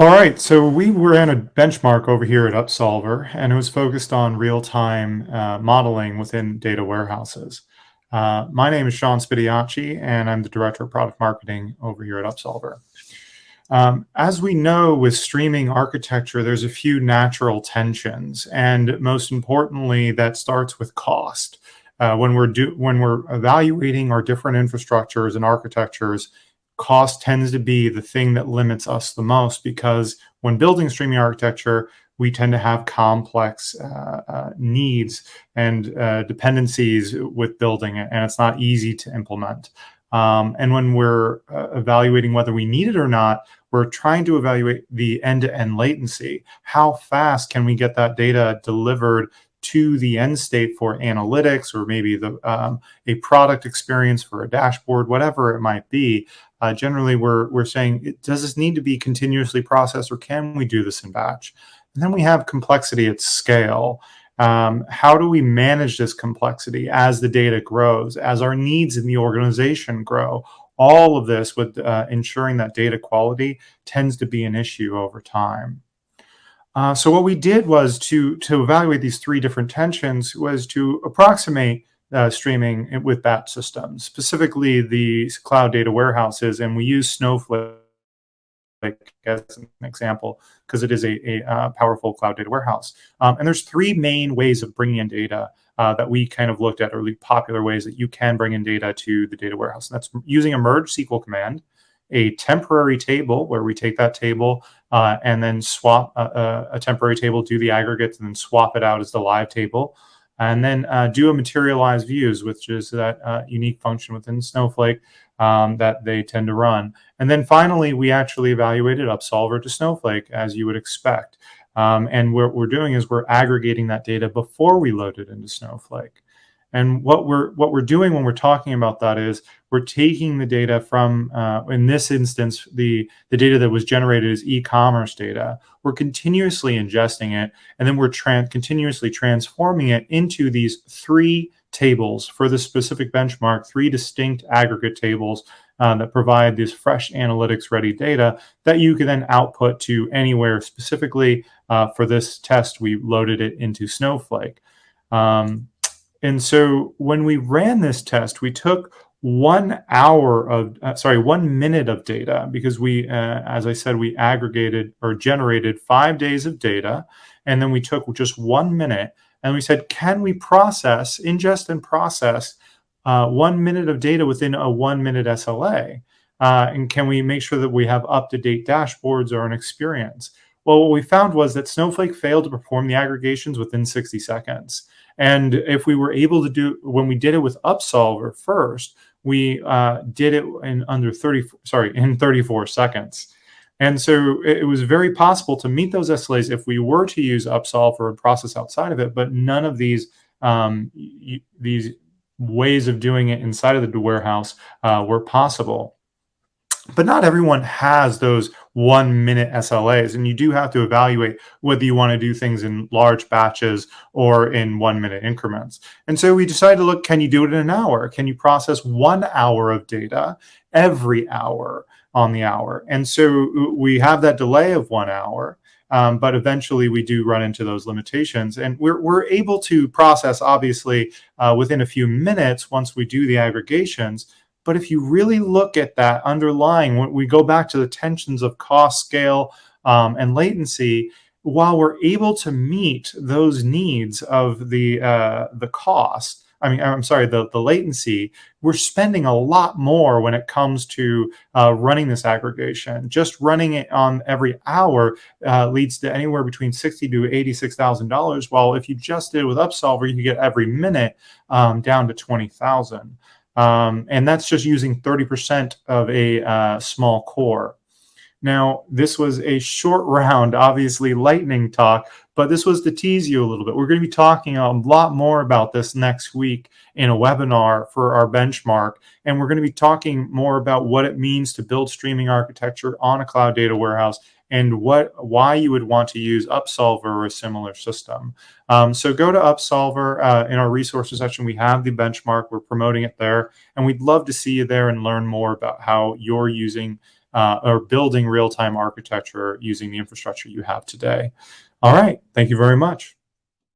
All right, so we ran a benchmark over here at Upsolver, and it was focused on real-time modeling within data warehouses. My name is Sean Spediacci, and I'm the Director of Product Marketing over here at Upsolver. As we know, with streaming architecture, there's a few natural tensions, and most importantly, that starts with cost. When we're evaluating our different infrastructures and architectures, cost tends to be the thing that limits us the most, because when building streaming architecture, we tend to have complex needs and dependencies with building it, and it's not easy to implement. And when we're evaluating whether we need it or not, we're trying to evaluate the end-to-end latency. How fast can we get that data delivered to the end state for analytics, or maybe a product experience for a dashboard, whatever it might be. Generally, we're saying, does this need to be continuously processed, or can we do this in batch? And then we have complexity at scale. How do we manage this complexity as the data grows, as our needs in the organization grow? All of this with ensuring that data quality tends to be an issue over time. So what we did was to evaluate these three different tensions was to approximate streaming with batch systems, specifically the cloud data warehouses, and we use Snowflake as an example because it is a powerful cloud data warehouse. And there's three main ways of bringing in data that we kind of looked at, or popular ways that you can bring in data to the data warehouse. And that's using a merge SQL command, a temporary table where we take that table and then swap a temporary table, do the aggregates, and then swap it out as the live table. And then do a materialized views, which is that unique function within Snowflake that they tend to run. And then finally, we actually evaluated Upsolver to Snowflake, as you would expect. And what we're doing is we're aggregating that data before we load it into Snowflake. And what we're doing when we're talking about that is we're taking the data from, in this instance, the data that was generated is e-commerce data. We're continuously ingesting it, and then we're continuously transforming it into these three tables for the specific benchmark, three distinct aggregate tables that provide this fresh analytics-ready data that you can then output to anywhere. Specifically, for this test, we loaded it into Snowflake. And so when we ran this test, we took 1 hour of, 1 minute of data, because we, as I said, we aggregated or generated 5 days of data. And then we took just 1 minute and we said, can we ingest and process 1 minute of data within a 1 minute SLA? And can we make sure that we have up-to-date dashboards or an experience? Well, what we found was that Snowflake failed to perform the aggregations within 60 seconds. And if we were able to when we did it with Upsolver first, we did it in in 34 seconds. And so it was very possible to meet those SLAs if we were to use Upsolver and process outside of it, but none of these ways of doing it inside of the warehouse were possible. But not everyone has those 1 minute SLAs, and you do have to evaluate whether you want to do things in large batches or in 1 minute increments. And so we decided to look, can you do it in an hour? Can you process 1 hour of data every hour on the hour? And so we have that delay of 1 hour. But eventually we do run into those limitations, and we're able to process, obviously, within a few minutes once we do the aggregations. But if you really look at that underlying, when we go back to the tensions of cost, scale, and latency, while we're able to meet those needs of the cost, the latency, we're spending a lot more when it comes to running this aggregation. Just running it on every hour leads to anywhere between $60,000 to $86,000. While if you just did it with Upsolver, you could get every minute down to $20,000. And that's just using 30% of a small core. Now, this was a short round, obviously lightning talk, but this was to tease you a little bit. We're going to be talking a lot more about this next week in a webinar for our benchmark. And we're going to be talking more about what it means to build streaming architecture on a cloud data warehouse, and why you would want to use Upsolver or a similar system. So go to Upsolver. In our resources section, we have the benchmark. We're promoting it there, and we'd love to see you there and learn more about how you're using or building real-time architecture using the infrastructure you have today. All right. Thank you very much.